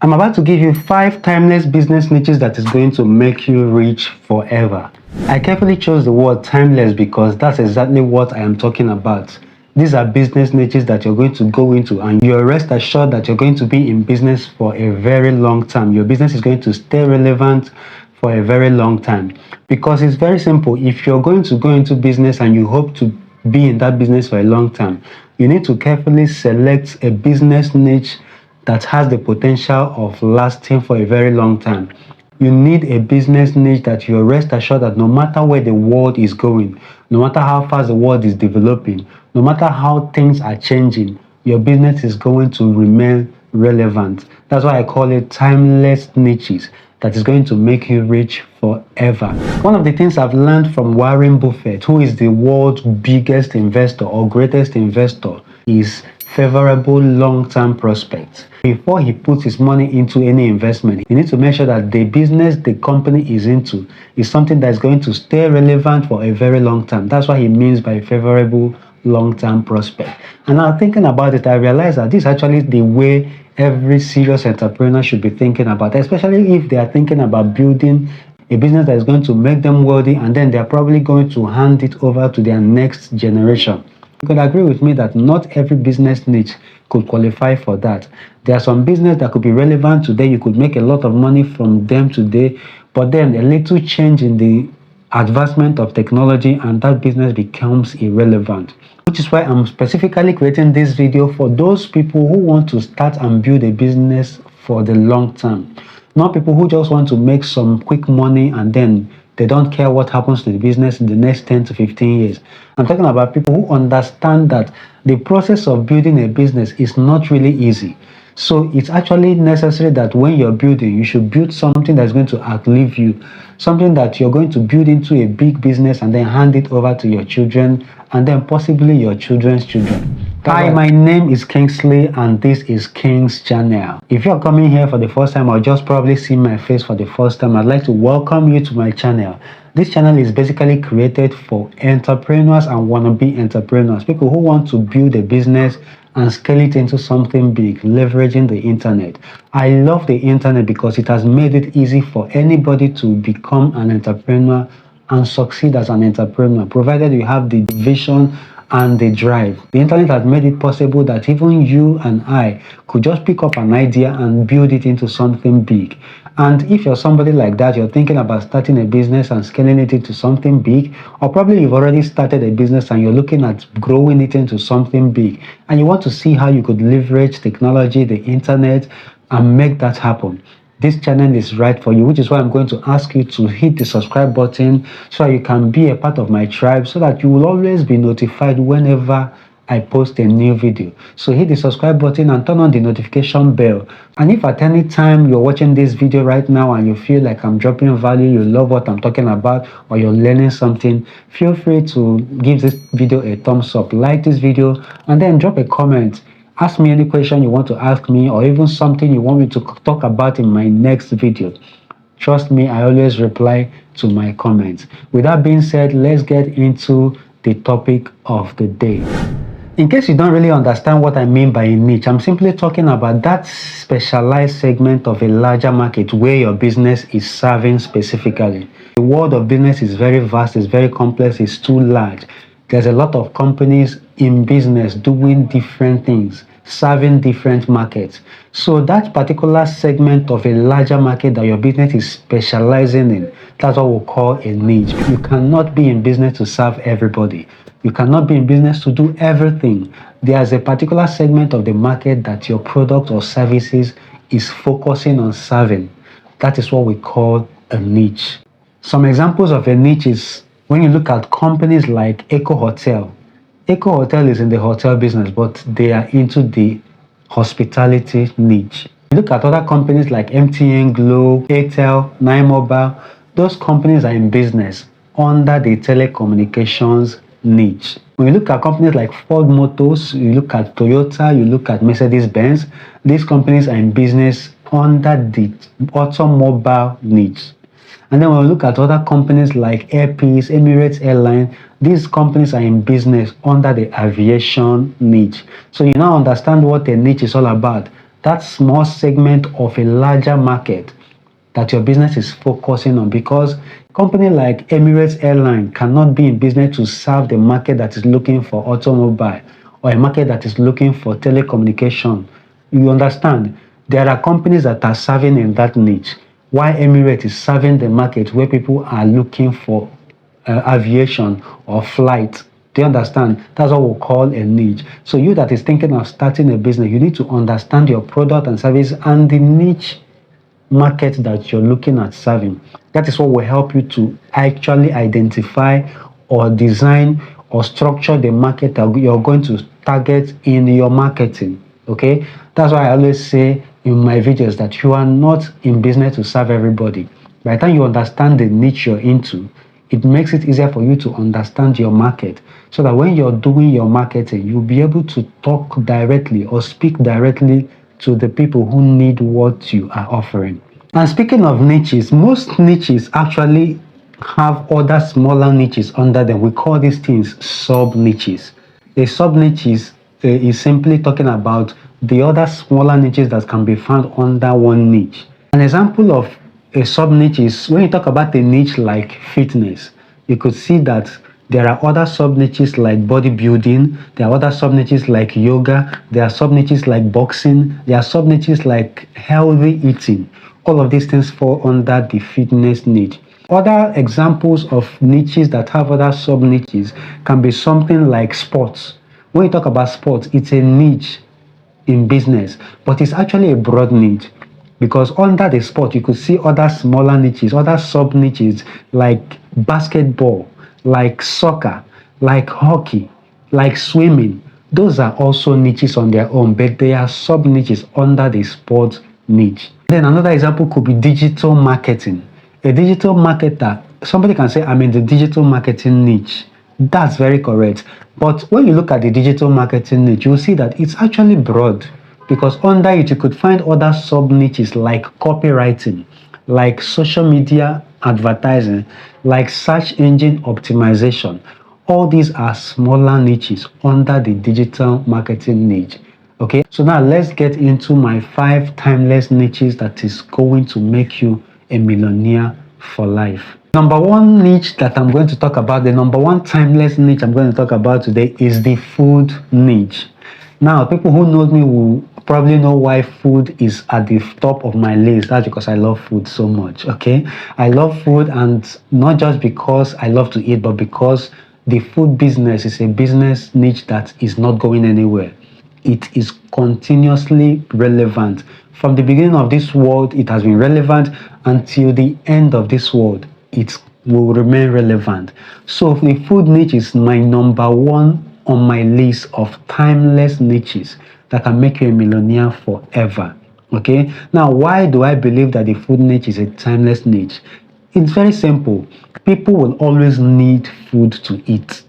I'm about to give you 5 timeless business niches that is going to make you rich forever. I carefully chose the word timeless because that's exactly what I am talking about. These are business niches that you're going to go into, and you're rest assured that you're going to be in business for a very long time. Your business is going to stay relevant for a very long time, because it's very simple. If you're going to go into business and you hope to be in that business for a long time, you need to carefully select a business niche that has the potential of lasting for a very long time. You need a business niche that you're rest assured that no matter where the world is going, no matter how fast the world is developing, no matter how things are changing, your business is going to remain relevant. That's why I call it timeless niches that is going to make you rich forever. One of the things I've learned from Warren Buffett, who is the world's biggest investor or greatest investor, is favorable long-term prospects. Before he puts his money into any investment, he needs to make sure that the business the company is into is something that is going to stay relevant for a very long time. That's what he means by favorable long-term prospect. And now thinking about it, I realized that this is actually the way every serious entrepreneur should be thinking about, especially if they are thinking about building a business that is going to make them wealthy, and then they're probably going to hand it over to their next generation. You could agree with me that not every business niche could qualify for that. There are some business that could be relevant today. You could make a lot of money from them today, but then a little change in the advancement of technology and that business becomes irrelevant. Which is why I'm specifically creating this video for those people who want to start and build a business for the long term. Not people who just want to make some quick money and then they don't care what happens to the business in the next 10 to 15 years. I'm talking about people who understand that the process of building a business is not really easy. So it's actually necessary that when you're building, you should build something that's going to outlive you, something that you're going to build into a big business and then hand it over to your children and then possibly your children's children. Hi, my name is Kingsley and this is King's Channel. If you're coming here for the first time or just probably see my face for the first time, I'd like to welcome you to my channel. This channel is basically created for entrepreneurs and wannabe entrepreneurs, people who want to build a business and scale it into something big, leveraging the internet. I love the internet because it has made it easy for anybody to become an entrepreneur and succeed as an entrepreneur, provided you have the vision and the drive. The internet has made it possible that even you and I could just pick up an idea and build it into something big. And if you're somebody like that, you're thinking about starting a business and scaling it into something big, or probably you've already started a business and you're looking at growing it into something big, and you want to see how you could leverage technology, the internet, and make that happen, this channel is right for you, which is why I'm going to ask you to hit the subscribe button so you can be a part of my tribe, so that you will always be notified whenever I post a new video. So hit the subscribe button and turn on the notification bell. And if at any time you're watching this video right now and you feel like I'm dropping value, you love what I'm talking about, or you're learning something, feel free to give this video a thumbs up, like this video, and then drop a comment. Ask me any question you want to ask me, or even something you want me to talk about in my next video. Trust me, I always reply to my comments. With that being said, let's get into the topic of the day. In case you don't really understand what I mean by a niche, I'm simply talking about that specialized segment of a larger market where your business is serving specifically. The world of business is very vast, it's very complex, it's too large. There's a lot of companies in business doing different things, serving different markets. So that particular segment of a larger market that your business is specializing in, that's what we call a niche. You cannot be in business to serve everybody. You cannot be in business to do everything. There's a particular segment of the market that your product or services is focusing on serving. That is what we call a niche. Some examples of a niche is when you look at companies like Eco Hotel. Eco Hotel is in the hotel business, but they are into the hospitality niche. You look at other companies like MTN, Glo, Airtel, Nine Mobile. Those companies are in business under the telecommunications niche. When you look at companies like Ford Motors, you look at Toyota, you look at Mercedes-Benz, these companies are in business under the automobile niche. And then when we look at other companies like Air Peace, Emirates Airline, these companies are in business under the aviation niche. So you now understand what a niche is all about. that small segment of a larger market that your business is focusing on, because a company like Emirates Airline cannot be in business to serve the market that is looking for automobile or a market that is looking for telecommunication. You understand? There are companies that are serving in that niche, while Emirates is serving the market where people are looking for aviation or flight. Do you understand? That's what we call a niche. So you that is thinking of starting a business, you need to understand your product and service and the niche market that you're looking at serving. That is what will help you to actually identify or design or structure the market that you're going to target in your marketing. Okay, that's why I always say in my videos that you are not in business to serve everybody. By the time you understand the niche you're into, it makes it easier for you to understand your market, so that when you're doing your marketing, you'll be able to talk directly or speak directly to the people who need what you are offering. And speaking of niches, most niches actually have other smaller niches under them. We call these things sub niches. A sub niche is simply talking about the other smaller niches that can be found under one niche. An example of a sub niche is when you talk about a niche like fitness, you could see that there are other sub niches like bodybuilding, there are other sub niches like yoga, there are sub niches like boxing, there are sub niches like healthy eating. All of these things fall under the fitness niche. Other examples of niches that have other sub niches can be something like sports. When you talk about sports, it's a niche in business, but it's actually a broad niche, because under the sport you could see other smaller niches, other sub niches like basketball, like soccer, like hockey, like swimming. Those are also niches on their own, but they are sub niches under the sport niche. Then another example could be digital marketing. A digital marketer, somebody can say, I'm in the digital marketing niche. That's very correct. But when you look at the digital marketing niche, you'll see that it's actually broad, because under it you could find other sub niches like copywriting, like social media advertising, like search engine optimization. All these are smaller niches under the digital marketing niche. Okay, so now let's get into my 5 timeless niches that is going to make you a millionaire for life. Number one niche that I'm going to talk about, the number one timeless niche I'm going to talk about today, is the food niche. Now, people who know me will probably know why food is at the top of my list. That's because I love food so much. Okay, I love food, and not just because I love to eat, but because the food business is a business niche that is not going anywhere. It is continuously relevant. From the beginning of this world, it has been relevant until the end of this world. It will remain relevant. So the food niche is my number one on my list of timeless niches that can make you a millionaire forever. Okay, now why do I believe that the food niche is a timeless niche? It's very simple. People will always need food to eat.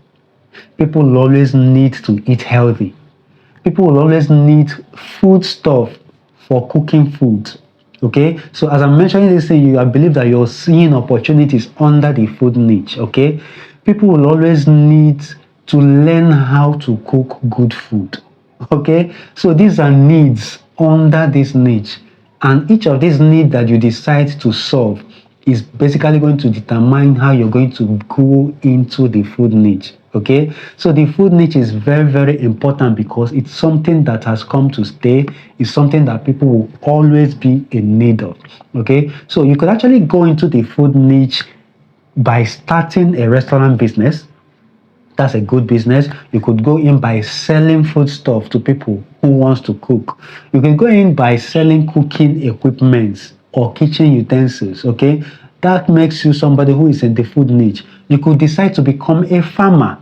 People will always need to eat healthy. People will always need food stuff for cooking food. Okay, so as I'm mentioning this thing, I believe that you're seeing opportunities under the food niche. Okay, people will always need to learn how to cook good food. Okay, so these are needs under this niche, and each of these needs that you decide to solve is basically going to determine how you're going to go into the food niche. Okay, so the food niche is very, very important because it's something that has come to stay. It's something that people will always be in need of. Okay, so you could actually go into the food niche by starting a restaurant business. That's a good business. You could go in by selling food stuff to people who wants to cook. You can go in by selling cooking equipment or kitchen utensils. Okay, that makes you somebody who is in the food niche. You could decide to become a farmer.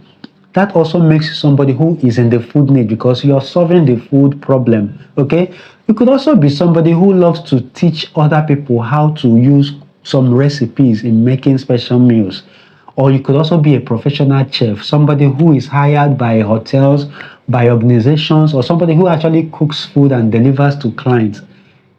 That also makes you somebody who is in the food niche because you're solving the food problem. Okay, you could also be somebody who loves to teach other people how to use some recipes in making special meals. Or you could also be a professional chef, somebody who is hired by hotels, by organizations, or somebody who actually cooks food and delivers to clients.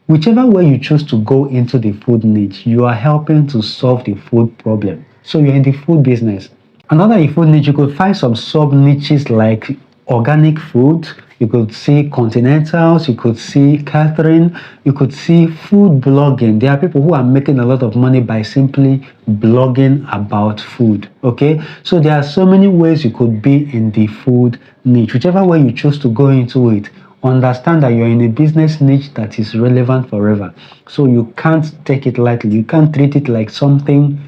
Whichever way you choose to go into the food niche, you are helping to solve the food problem. So you're in the food business. Another food niche, you could find some sub niches like organic food. you could see continentals, you could see catering, you could see food blogging. There are people who are making a lot of money by simply blogging about food. Okay, so there are so many ways you could be in the food niche. Whichever way you choose to go into it, understand that you're in a business niche that is relevant forever. So you can't take it lightly. You can't treat it like something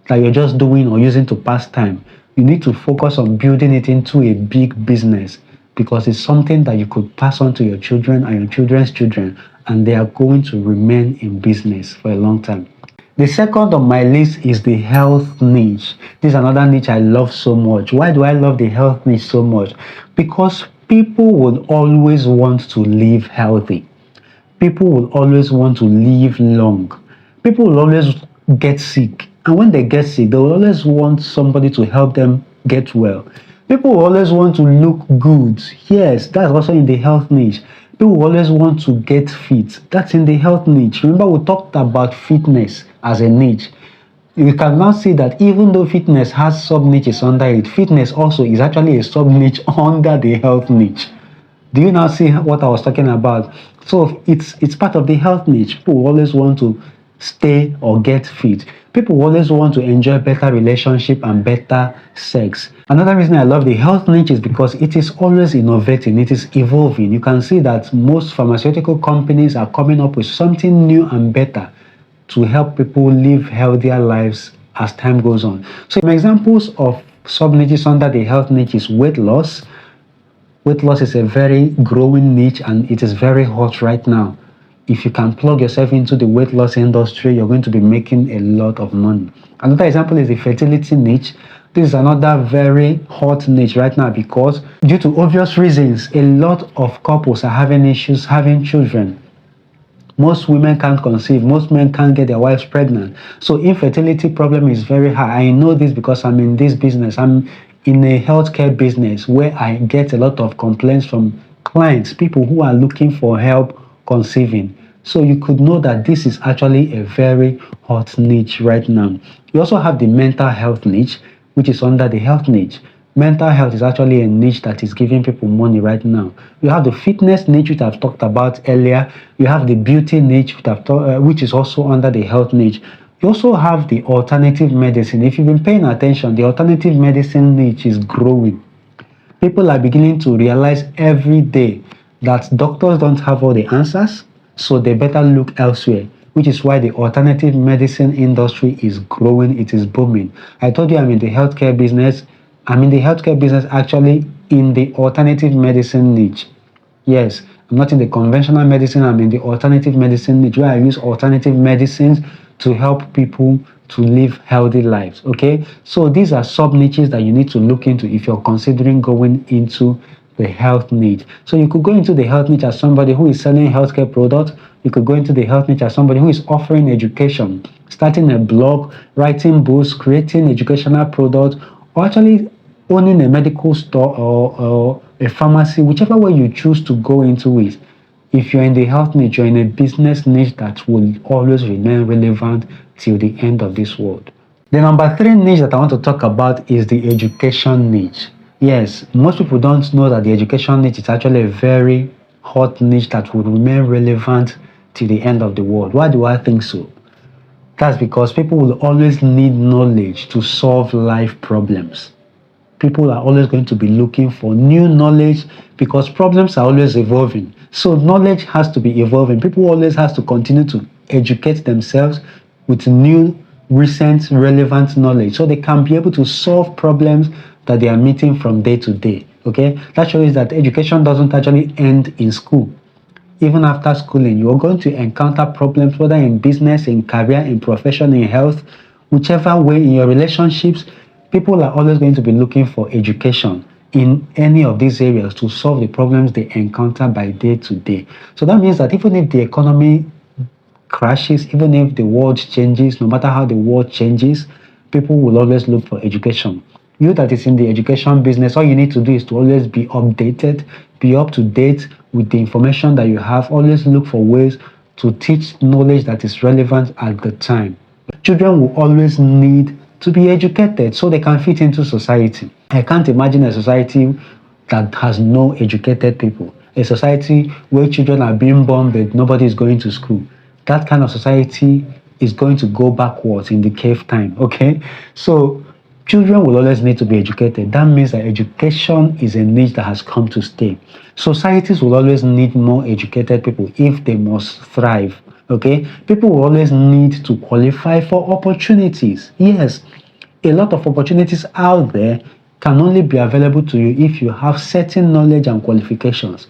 that you're just doing or using to pass time. You need to focus on building it into a big business because it's something that you could pass on to your children and your children's children, and they are going to remain in business for a long time. The second on my list is the health niche. This is another niche I love so much. Why do I love the health niche so much? Because people would always want to live healthy. People will always want to live long. People will always get sick. And when they get sick, they will always want somebody to help them get well. People will always want to look good. Yes, that's also in the health niche. People will always want to get fit. That's in the health niche. Remember, we talked about fitness as a niche. You can now see that even though fitness has sub niches under it, fitness also is actually a sub niche under the health niche. Do you now see what I was talking about? So it's part of the health niche. People always want to stay or get fit. People always want to enjoy better relationship and better sex. Another reason I love the health niche is because it is always innovating, it is evolving. You can see that most pharmaceutical companies are coming up with something new and better to help people live healthier lives as time goes on. So some examples of sub niches under the health niche is weight loss. Weight loss is a very growing niche and it is very hot right now. If you can plug yourself into the weight loss industry, you're going to be making a lot of money. Another example is the fertility niche. This is another very hot niche right now because due to obvious reasons, a lot of couples are having issues having children. Most women can't conceive. Most men can't get their wives pregnant. So infertility problem is very high. I know this because I'm in this business. I'm in a healthcare business where I get a lot of complaints from clients, people who are looking for help conceiving. So you could know that this is actually a very hot niche right now. You also have the mental health niche, which is under the health niche. Mental health is actually a niche that is giving people money right now. You have the fitness niche, which I've talked about earlier. You have the beauty niche, which is also under the health niche. You also have the alternative medicine. If you've been paying attention, the alternative medicine niche is growing. People are beginning to realize every day that doctors don't have all the answers, so they better look elsewhere, which is why the alternative medicine industry is growing, it is booming. I told you I'm in the healthcare business. I'm in the healthcare business actually in the alternative medicine niche. Yes, I'm not in the conventional medicine, I'm in the alternative medicine niche where I use alternative medicines to help people to live healthy lives. Okay, so these are sub niches that you need to look into if you're considering going into the health niche. So you could go into the health niche as somebody who is selling healthcare products. You could go into the health niche as somebody who is offering education, starting a blog, writing books, creating educational products, or actually owning a medical store or a pharmacy, whichever way you choose to go into it. If you're in the health niche, you're in a business niche that will always remain relevant till the end of this world. The number 3 niche that I want to talk about is the education niche. Yes, most people don't know that the education niche is actually a very hot niche that will remain relevant till the end of the world. Why do I think so? That's because people will always need knowledge to solve life problems. People are always going to be looking for new knowledge because problems are always evolving. So knowledge has to be evolving. People always have to continue to educate themselves with new, recent, relevant knowledge so they can be able to solve problems that they are meeting from day to day. Okay, that shows that education doesn't actually end in school. Even after schooling, you're going to encounter problems, whether in business, in career, in profession, in health, whichever way, in your relationships. People are always going to be looking for education in any of these areas to solve the problems they encounter by day to day. So that means that even if the economy crashes, even if the world changes, no matter how the world changes, people will always look for education. You that is in the education business, all you need to do is to always be updated, be up to date with the information that you have. Always look for ways to teach knowledge that is relevant at the time. Children will always need to be educated so they can fit into society. I can't imagine a society that has no educated people. a society where children are being born but nobody is going to school. That kind of society is going to go backwards in the cave time. Okay, so children will always need to be educated. That means that education is a niche that has come to stay. Societies will always need more educated people if they must thrive. Okay, people will always need to qualify for opportunities. Yes, a lot of opportunities out there can only be available to you if you have certain knowledge and qualifications,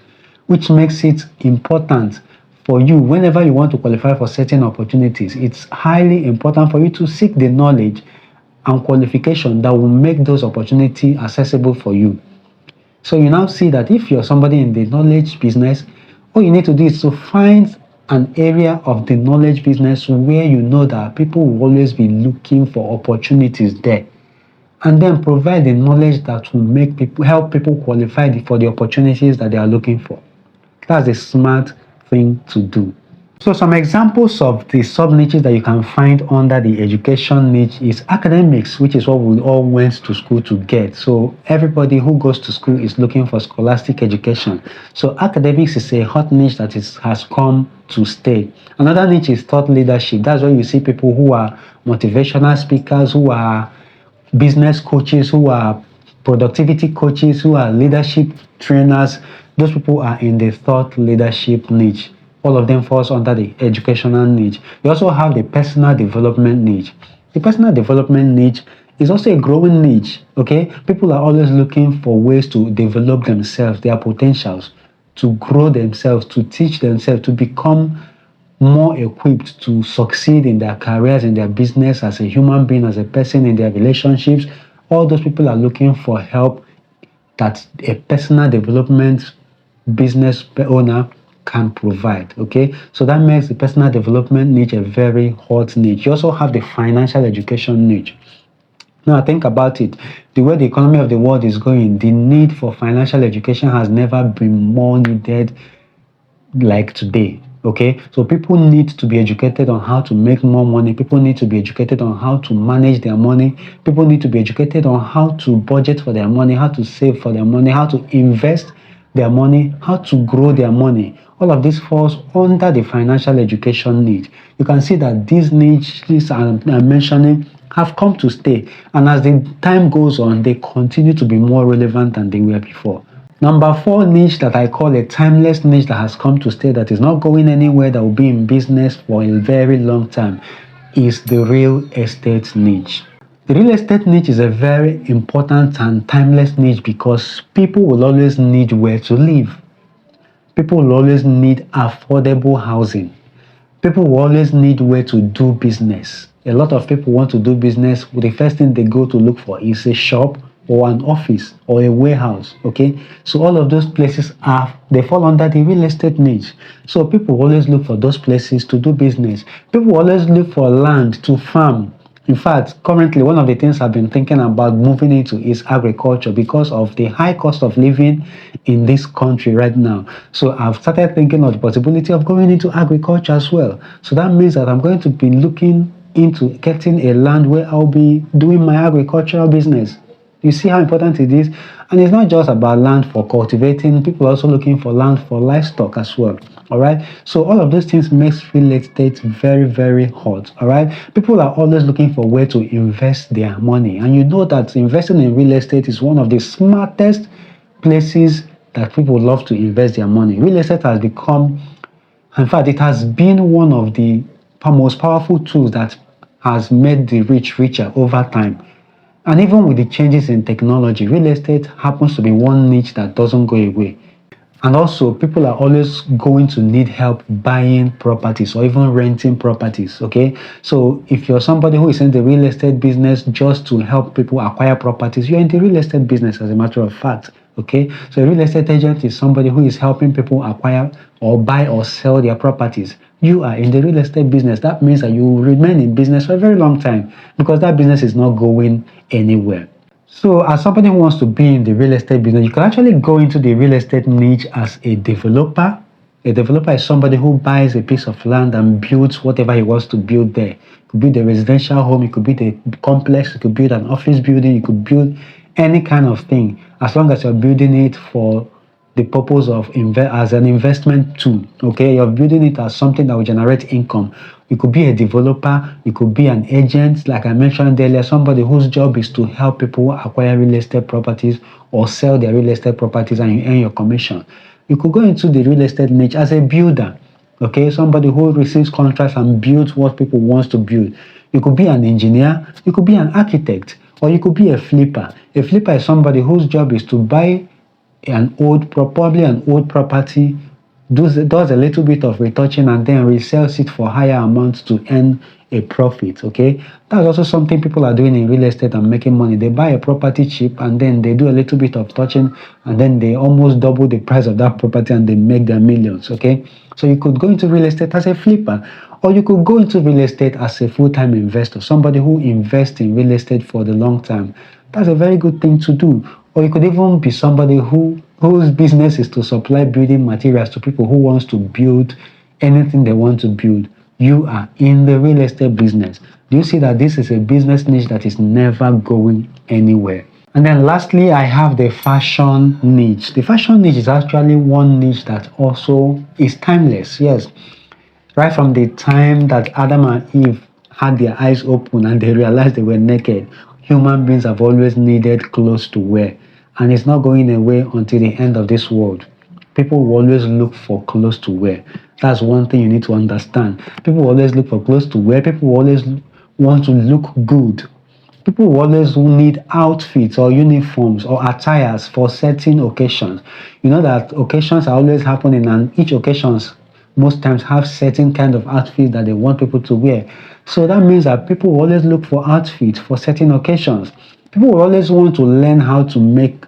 which makes it important for you whenever you want to qualify for certain opportunities. It's highly important for you to seek the knowledge and qualification that will make those opportunities accessible for you. So you now see that if you're somebody in the knowledge business, all you need to do is to find an area of the knowledge business where you know that people will always be looking for opportunities there, and then provide the knowledge that will make people help people qualify for the opportunities that they are looking for. That's a smart thing to do. So some examples of the sub niches that you can find under the education niche is academics, which is what we all went to school to get. So everybody who goes to school is looking for scholastic education. So academics is a hot niche that has come to stay. Another niche is thought leadership. That's where you see people who are motivational speakers, who are business coaches, who are productivity coaches, who are leadership trainers. Those people are in the thought leadership niche. All of them falls under the educational niche. You also have the personal development niche. The personal development niche is also a growing niche. Okay, people are always looking for ways to develop themselves, their potentials, to grow themselves, to teach themselves, to become more equipped to succeed in their careers, in their business, as a human being, as a person, in their relationships. All those people are looking for help that a personal development business owner can provide. Okay, so that makes the personal development niche a very hot niche. You also have the financial education niche. Now think about it. The way the economy of the world is going, the need for financial education has never been more needed like today. Okay, so people need to be educated on how to make more money. People need to be educated on how to manage their money. People need to be educated on how to budget for their money, how to save for their money, how to invest their money, how to grow their money. All of this falls under the financial education need. You can see that these niches I'm mentioning have come to stay, and as the time goes on, they continue to be more relevant than they were before. Number 4 niche that I call a timeless niche that has come to stay, that is not going anywhere, that will be in business for a very long time, is the real estate niche. The real estate niche is a very important and timeless niche because people will always need where to live. People will always need affordable housing. People will always need where to do business. A lot of people want to do business. The first thing they go to look for is a shop or an office or a warehouse. Okay, so all of those places they fall under the real estate niche. So people always look for those places to do business. People always look for land to farm. In fact, currently, one of the things I've been thinking about moving into is agriculture because of the high cost of living in this country right now. So I've started thinking of the possibility of going into agriculture as well. So that means that I'm going to be looking into getting a land where I'll be doing my agricultural business. You see how important it is? And it's not just about land for cultivating. People are also looking for land for livestock as well. All right. So all of those things makes real estate very, very hot. All right. People are always looking for where to invest their money. And you know that investing in real estate is one of the smartest places that people love to invest their money. Real estate has become, in fact, it has been one of the most powerful tools that has made the rich richer over time. And even with the changes in technology, real estate happens to be one niche that doesn't go away. And also, people are always going to need help buying properties or even renting properties. Okay, so if you're somebody who is in the real estate business just to help people acquire properties, you're in the real estate business, as a matter of fact. Okay, so a real estate agent is somebody who is helping people acquire or buy or sell their properties. You are in the real estate business. That means that you will remain in business for a very long time because that business is not going anywhere. So as somebody who wants to be in the real estate business, you can actually go into the real estate niche as a developer. A developer is somebody who buys a piece of land and builds whatever he wants to build there. It could be the residential home, it could be the complex, it could build an office building, you could build any kind of thing, as long as you're building it for the purpose of as an investment tool. Okay, you're building it as something that will generate income. You could be a developer, you could be an agent, like I mentioned earlier, somebody whose job is to help people acquire real estate properties or sell their real estate properties and you earn your commission. You could go into the real estate niche as a builder. Okay, somebody who receives contracts and builds what people want to build. You could be an engineer, you could be an architect, or you could be a flipper. A flipper is somebody whose job is to buy probably an old property, does a little bit of retouching and then resells it for higher amounts to earn a profit. Okay, that's also something people are doing in real estate and making money. They buy a property cheap and then they do a little bit of touching and then they almost double the price of that property and they make their millions. Okay, so you could go into real estate as a flipper, or you could go into real estate as a full-time investor, somebody who invests in real estate for the long term. That's a very good thing to do. Or you could even be somebody whose business is to supply building materials to people who wants to build anything they want to build. You are in the real estate business. Do you see that this is a business niche that is never going anywhere? And then lastly, I have the fashion niche. The fashion niche is actually one niche that also is timeless. Yes, right from the time that Adam and Eve had their eyes open and they realized they were naked, human beings have always needed clothes to wear. And it's not going away until the end of this world. People will always look for clothes to wear. That's one thing you need to understand. People will always look for clothes to wear. People will always want to look good. People will always need outfits or uniforms or attires for certain occasions. You know that occasions are always happening and each occasions most times have certain kind of outfits that they want people to wear. So that means that people will always look for outfits for certain occasions. People will always want to learn how to make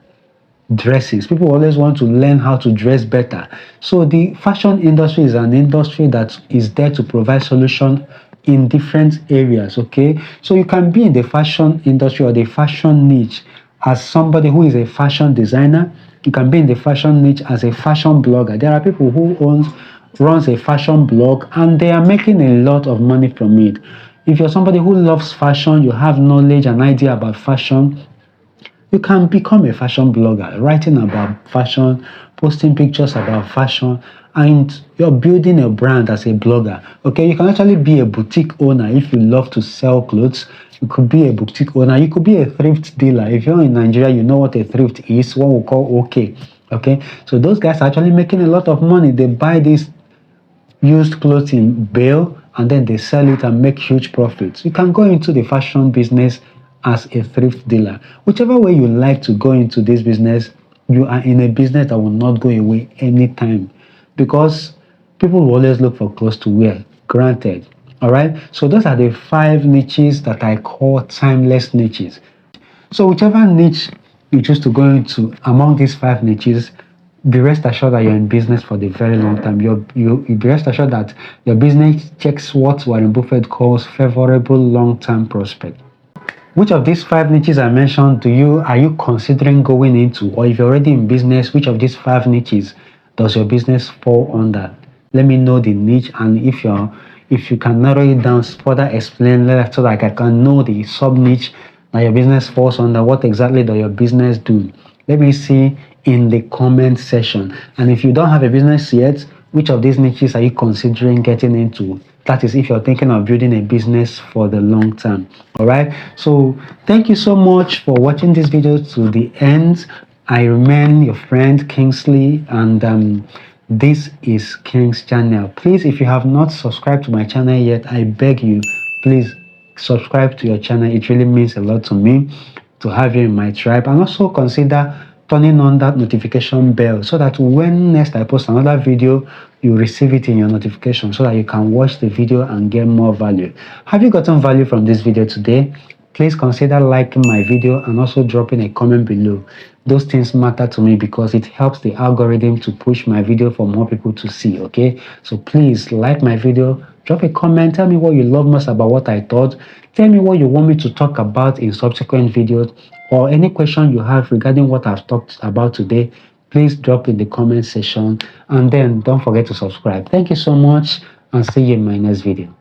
dresses. People always want to learn how to dress better. So the fashion industry is an industry that is there to provide solutions in different areas. Okay, so you can be in the fashion industry or the fashion niche as somebody who is a fashion designer. You can be in the fashion niche as a fashion blogger. There are people who runs a fashion blog and they are making a lot of money from it. If you're somebody who loves fashion, you have knowledge and idea about fashion, you can become a fashion blogger, writing about fashion, posting pictures about fashion, and you're building a brand as a blogger. Okay, you can actually be a boutique owner if you love to sell clothes. You could be a boutique owner. You could be a thrift dealer. If you're in Nigeria, you know what a thrift is, what we call okay. Okay, so those guys are actually making a lot of money. They buy these used clothes in bale and then they sell it and make huge profits. You can go into the fashion business as a thrift dealer. Whichever way you like to go into this business, you are in a business that will not go away anytime because people will always look for clothes to wear. Granted. All right. So those are the 5 niches that I call timeless niches. So whichever niche you choose to go into among these 5 niches, be rest assured that you're in business for the very long time. You be rest assured that your business checks what Warren Buffett calls favorable long-term prospect. Which of these 5 niches I mentioned are you considering going into? Or if you're already in business, which of these 5 niches does your business fall under? Let me know the niche, and if you can narrow it down, further explain so that I can know the sub niche that your business falls under. What exactly does your business do? Let me see in the comment section. And if you don't have a business yet, which of these niches are you considering getting into? That is, if you're thinking of building a business for the long term. All right. So thank you so much for watching this video to the end. I remain your friend Kingsley, and this is King's channel. Please, if you have not subscribed to my channel yet, I beg you, please subscribe to your channel. It really means a lot to me to have you in my tribe, and also consider turning on that notification bell so that when next I post another video, you receive it in your notification so that you can watch the video and get more value. Have you gotten value from this video today? Please consider liking my video and also dropping a comment below. Those things matter to me because it helps the algorithm to push my video for more people to see. Okay, so please like my video, drop a comment, tell me what you love most about what I taught, tell me what you want me to talk about in subsequent videos, or any question you have regarding what I've talked about today. Please drop in the comment section, and then don't forget to subscribe. Thank you so much, and see you in my next video.